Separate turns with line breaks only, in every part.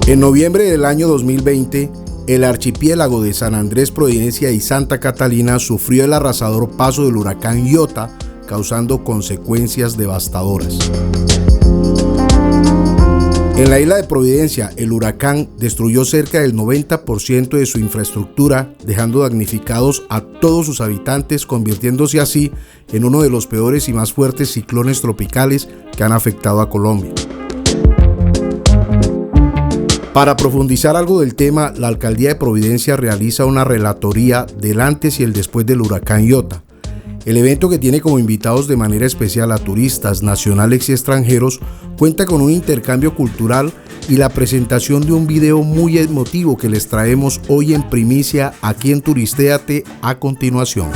En noviembre del año 2020, el archipiélago de San Andrés, Providencia y Santa Catalina sufrió el arrasador paso del huracán Iota, causando consecuencias devastadoras. En la isla de Providencia, el huracán destruyó cerca del 90% de su infraestructura, dejando damnificados a todos sus habitantes, convirtiéndose así en uno de los peores y más fuertes ciclones tropicales que han afectado a Colombia. Para profundizar algo del tema, la Alcaldía de Providencia realiza una relatoría del antes y el después del huracán Iota. El evento, que tiene como invitados de manera especial a turistas nacionales y extranjeros, cuenta con un intercambio cultural y la presentación de un video muy emotivo que les traemos hoy en primicia aquí en Turistéate a continuación.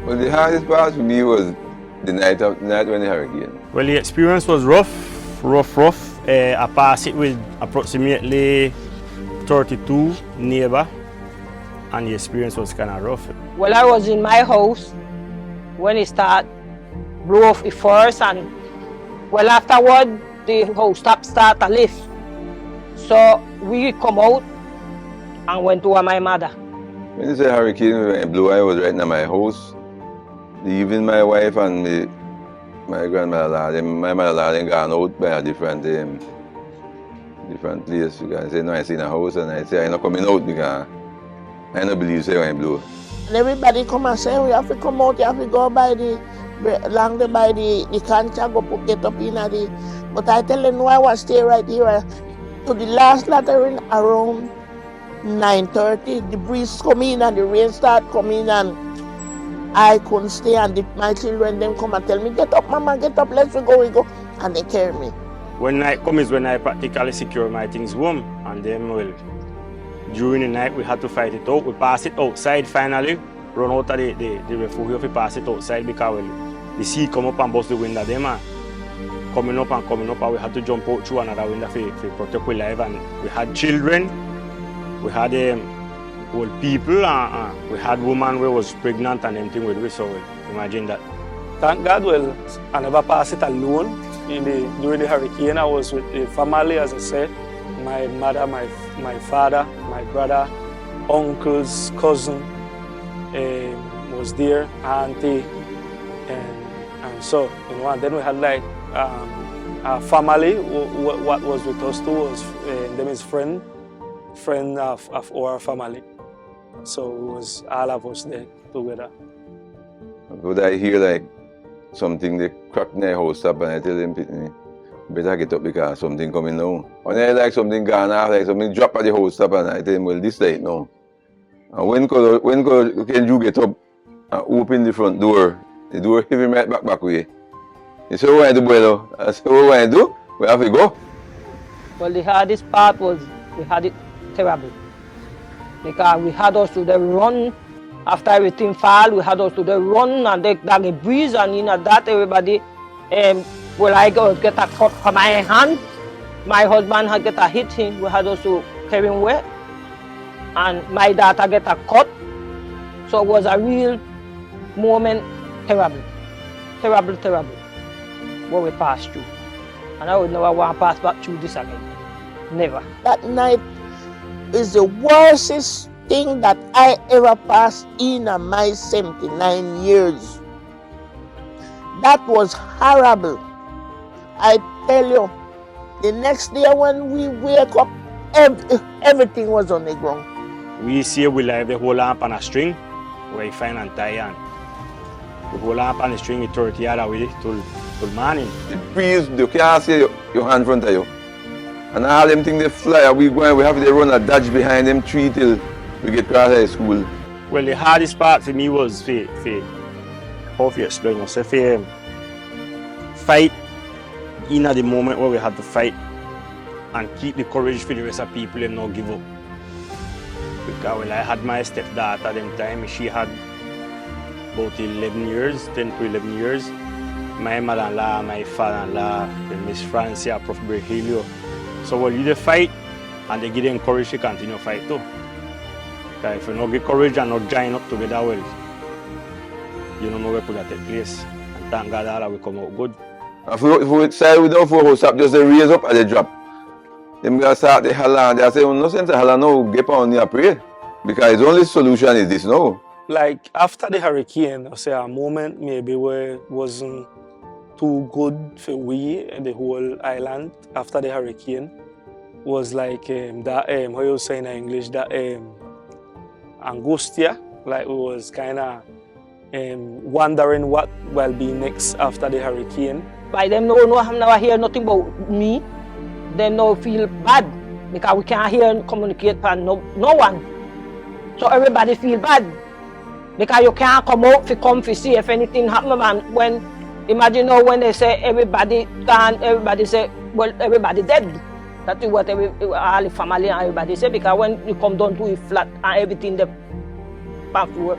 Well, the hardest part for me was the night when the hurricane.
Well, the experience was rough. I passed it with approximately 32 neighbors, and the experience was kind of rough.
Well, I was in my house when it started, blew off the first, and well, afterward, the house started to lift. So we come out and went to my mother.
When the hurricane blew, I was right in my house. Even my wife and my grandmother, my mother had gone out by a different place, because I said, no, I seen a house, and I said, I'm not coming out because I don't believe it when it blew.
And everybody come and say, we have to come out, you have to go by the cancha, go get up in the... But I tell them, no, I want to stay right here. To the last lattering around 9:30, the breeze come in and the rain start coming, and I couldn't stay, and my children then come and tell me, get up, mama, get up, let's go, and they carry me.
When night comes is when I practically secure my things home, and then, well, during the night we had to fight it out. We passed it outside finally, run out of the refuge, we pass it outside because, well, the sea come up and bust the window them, and coming up, and we had to jump out through another window to protect our life, and we had children, we had old people, and we had women who was pregnant and everything with us, so imagine that.
Thank God, well, I never passed it alone. During the hurricane, I was with the family, as I said. My mother, my father, my brother, uncles, cousin was there, auntie, and so, you know, and then we had like our family. What was with us too was them is friend of our family. So it was all of us there together.
But I hear like something, they crack in their house up, and I tell them, better get up because something coming now. When I like something gone off, like something drop at the house up, and I tell them, well, this night now. And when can you get up and open the front door? The door hit me right back way. He said, what I do, Buelo? I said, what I do? We have to go.
Well, the hardest part was we had it terrible. Because we had us to the run, after everything fall, we had us to the run, and the breeze, and you know that everybody, well, I get a cut from my hand, my husband had get a hit him, we had us to carry him away, and my daughter get a cut, so it was a real moment, terrible, what we passed through, and I would never want to pass back through this again, never.
That night is the worstest thing that I ever passed in my 79 years. That was horrible. I tell you, the next day when we wake up, everything was on the ground.
We see we live the whole lamp on a string, where you find and tie, and the whole lamp on the string, you throw it the other way till morning.
The breeze, you can't see your hand in front of you. And all them things they fly, we have to run a dodge behind them tree till we get across high school.
Well, the hardest part for me was how to explain us? If you fight in at the moment where we had to fight and keep the courage for the rest of people and not give up. Because when I had my stepdaughter at the time, she had about 11 years, 10 to 11 years. My mother-in-law, my father-in-law, Miss Francia, Prof. Virgilio. So when you fight and they give them courage to continue to fight too. Because if you don't get courage and not join up together, well, you don't know where could that take place. And thank God all will come out good.
If we side with the four stop, just raise up and they drop. Them guys start the holla, they say, no sense of holla now, get on your pray. Because the only solution is this now.
Like after the hurricane, I say a moment maybe where it wasn't too good for we and the whole island after the hurricane was like that, how you say in English, that angustia, like we was kind of wondering what will be next after the hurricane.
By them never hear nothing about me. Them no feel bad because we can't hear and communicate with no one. So everybody feel bad because you can't come out to see if anything happen. Man, when imagine now when they say everybody gone, everybody say well everybody dead. That is what all the family and everybody say because when you come down to a flat and everything the floor,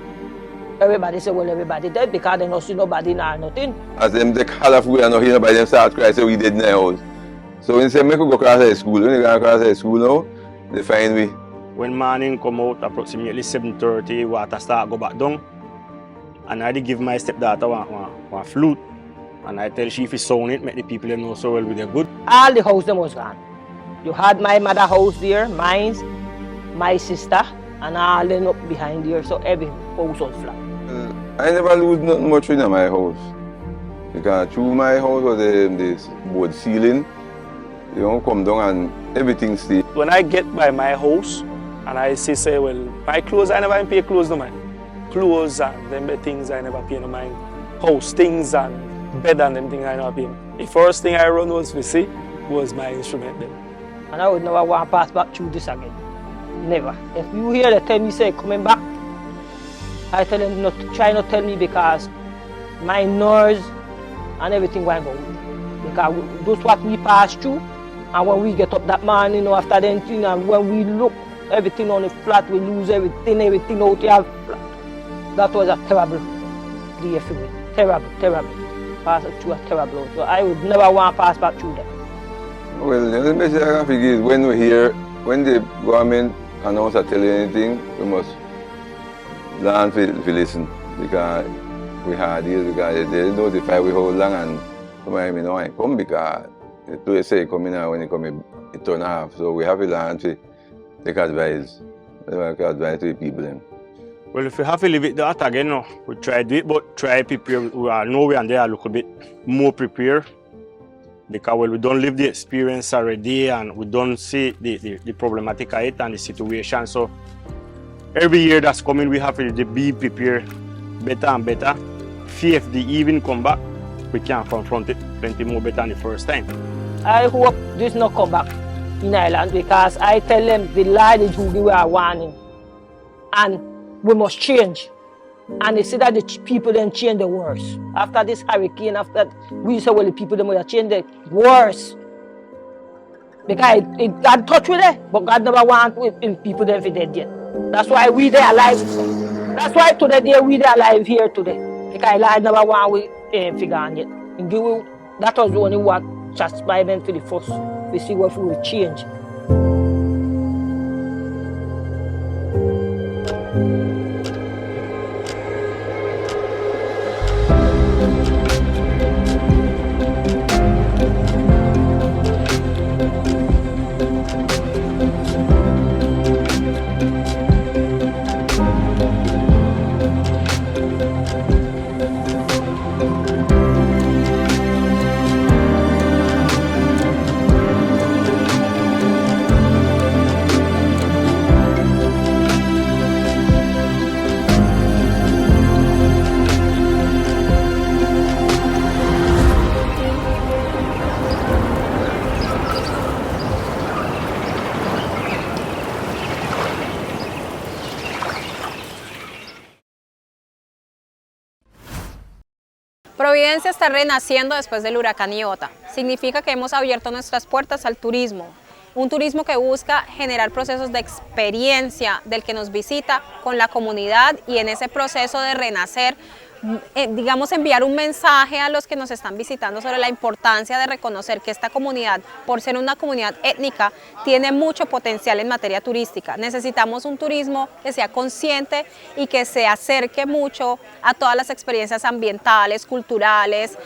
everybody say well everybody dead because they don't see nobody now nothing.
As them take half we are not here by them start cry say we dead in the house. So when they say make we go across the school, when they go across the school now, they find we.
When morning come out approximately 7:30, water start go back down. And I did give my stepdaughter one flute. And I tell she if you sound it, make the people know so well with their good.
All the house them was gone. You had my mother house there, mine, my sister, and all them up behind there, so every house was flat.
I never lose nothing much in my house. Because through my house was this board ceiling. You don't come down and everything stay.
When I get by my house and I say, well, my clothes, I never pay clothes no mind. Clothes and them things I never pay no mind. House things and bed and them things I never pay. The first thing I run was to see was my instrument then.
And I would never want to pass back through this again. Never. If you hear the tell me say coming back, I tell them not to try not tell me because my nerves and everything will go. Because that's what we pass through. And when we get up that morning, after then, when we look everything on the flat, we lose everything out here flat. That was a terrible day for me. Terrible. Pass through a terrible. So I would never want to pass back through that.
Well, the best I can figure is when we hear, when the government announce or tell you anything, we must learn to listen. Because we had this, because they notify we how long and somebody may not come because they say come in when you come in, it turn off. So we have to learn to take advice. Take advice to the people. Then.
Well, if we have to leave it that again, no, we try to do it, but try to prepare. We are nowhere and there a little bit more prepared. Because well, we don't live the experience already and we don't see the problematic of it and the situation. So every year that's coming, we have to be prepared better and better. If the even come back, we can confront it plenty more better than the first time.
I hope this not come back in Ireland because I tell them the lie is who we are warning. And we must change. And they say that the people then change the worse. After this hurricane, after that, we say, well, the people then will change the worse. Because God touched with it, but God never want people then to dead yet. That's why we there alive. That's why today we there alive here today. Because I never want we figure on yet. That was the only what satisfied them for the first. We see what we will change.
Providencia está renaciendo después del huracán Iota. Significa que hemos abierto nuestras puertas al turismo. Un turismo que busca generar procesos de experiencia del que nos visita con la comunidad y en ese proceso de renacer, digamos, enviar un mensaje a los que nos están visitando sobre la importancia de reconocer que esta comunidad, por ser una comunidad étnica, tiene mucho potencial en materia turística. Necesitamos un turismo que sea consciente y que se acerque mucho a todas las experiencias ambientales, culturales,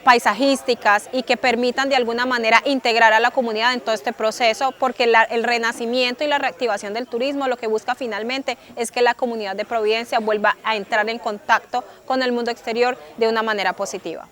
paisajísticas y que permitan de alguna manera integrar a la comunidad en todo este proceso, porque el renacimiento y la reactivación del turismo lo que busca finalmente es que la comunidad de Providencia vuelva a entrar en contacto con el mundo exterior de una manera positiva.